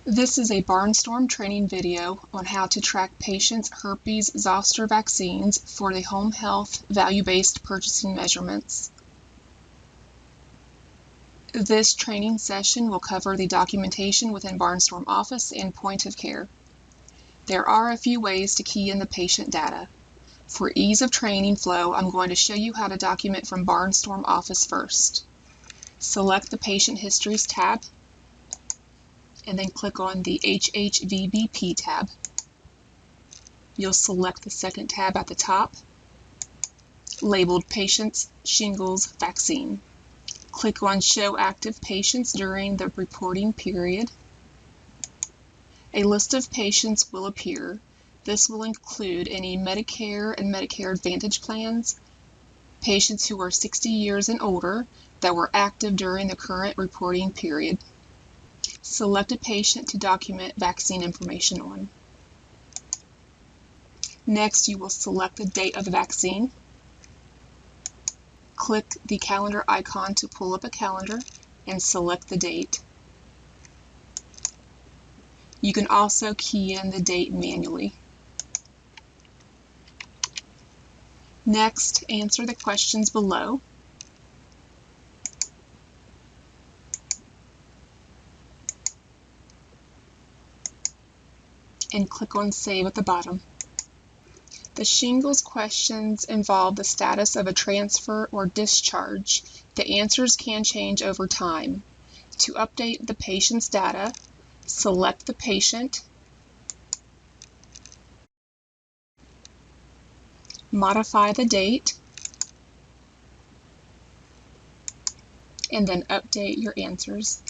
This is a Barnestorm training video on how to track patients' herpes zoster vaccines for the home health value-based purchasing measurements. This training session will cover the documentation within Barnestorm Office and point of care. There are a few ways to key in the patient data. For ease of training flow, I'm going to show you how to document from Barnestorm Office first. Select the Patient Histories tab, and then click on the HHVBP tab. You'll select the second tab at the top, labeled Patients Shingles Vaccine. Click on Show Active Patients during the reporting period. A list of patients will appear. This will include any Medicare and Medicare Advantage plans, patients who are 60 years and older that were active during the current reporting period. Select a patient to document vaccine information on. Next, you will select the date of the vaccine. Click the calendar icon to pull up a calendar and select the date. You can also key in the date manually. Next, answer the questions below. And click on Save at the bottom. The shingles questions involve the status of a transfer or discharge. The answers can change over time. To update the patient's data, select the patient, modify the date, and then update your answers.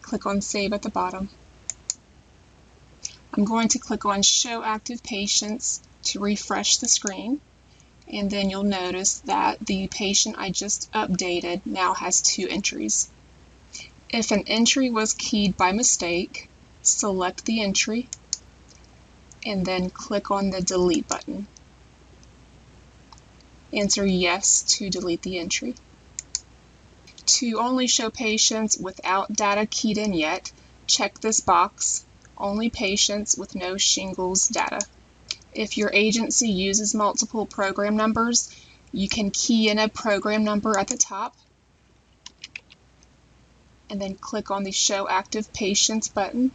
Click on Save at the bottom. I'm going to click on Show Active Patients to refresh the screen, and then you'll notice that the patient I just updated now has 2 entries. If an entry was keyed by mistake, select the entry and then click on the Delete button. Answer yes to delete the entry. To only show patients without data keyed in yet, check this box, Only patients with no shingles data. If your agency uses multiple program numbers, you can key in a program number at the top and then click on the Show Active Patients button,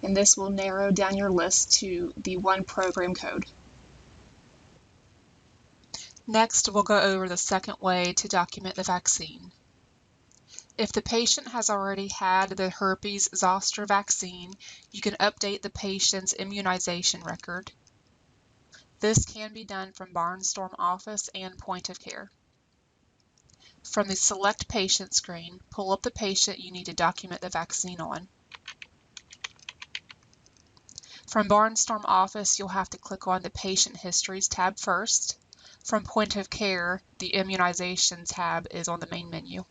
and this will narrow down your list to the one program code. Next, we'll go over the second way to document the vaccine. If the patient has already had the herpes zoster vaccine, you can update the patient's immunization record. This can be done from Barnestorm Office and point of care. From the Select Patient screen, pull up the patient you need to document the vaccine on. From Barnestorm Office, you'll have to click on the Patient Histories tab first. From point of care, the Immunization tab is on the main menu.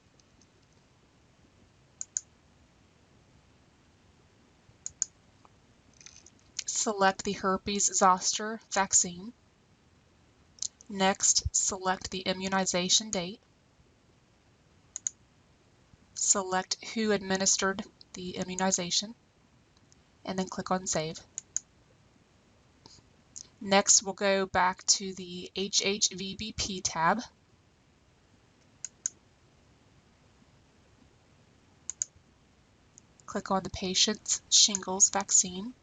Select the herpes zoster vaccine. Next, select the immunization date. Select who administered the immunization, and then click on Save. Next, we'll go back to the HHVBP tab. Click on the patient's shingles vaccine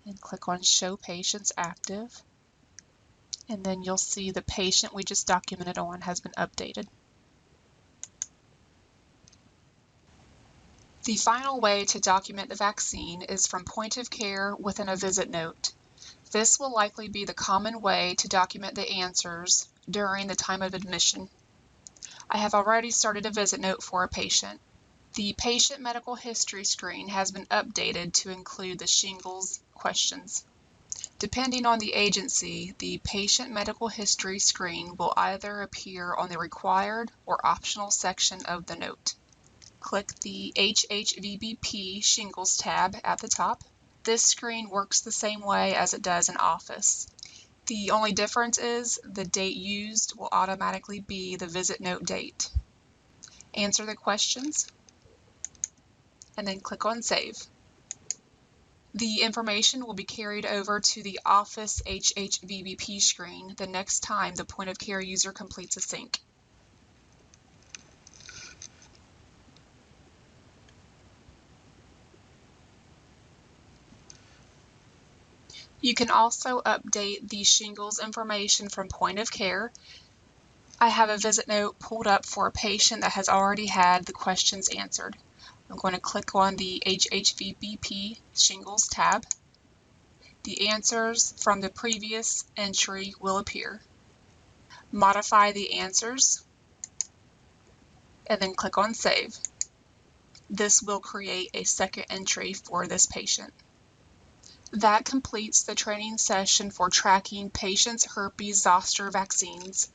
and click on Show Patients Active. And then you'll see the patient we just documented on has been updated. The final way to document the vaccine is from point of care within a visit note. This will likely be the common way to document the answers during the time of admission. I have already started a visit note for a patient. The patient medical history screen has been updated to include the shingles questions. Depending on the agency, the patient medical history screen will either appear on the required or optional section of the note. Click the HHVBP Shingles tab at the top. This screen works the same way as it does in Office. The only difference is the date used will automatically be the visit note date. Answer the questions, and then click on Save. The information will be carried over to the Office HHVBP screen the next time the point-of-care user completes a sync. You can also update the shingles information from point of care. I have a visit note pulled up for a patient that has already had the questions answered. I'm going to click on the HHVBP Shingles tab. The answers from the previous entry will appear. Modify the answers, and then click on Save. This will create a second entry for this patient. That completes the training session for tracking patients' herpes zoster vaccines.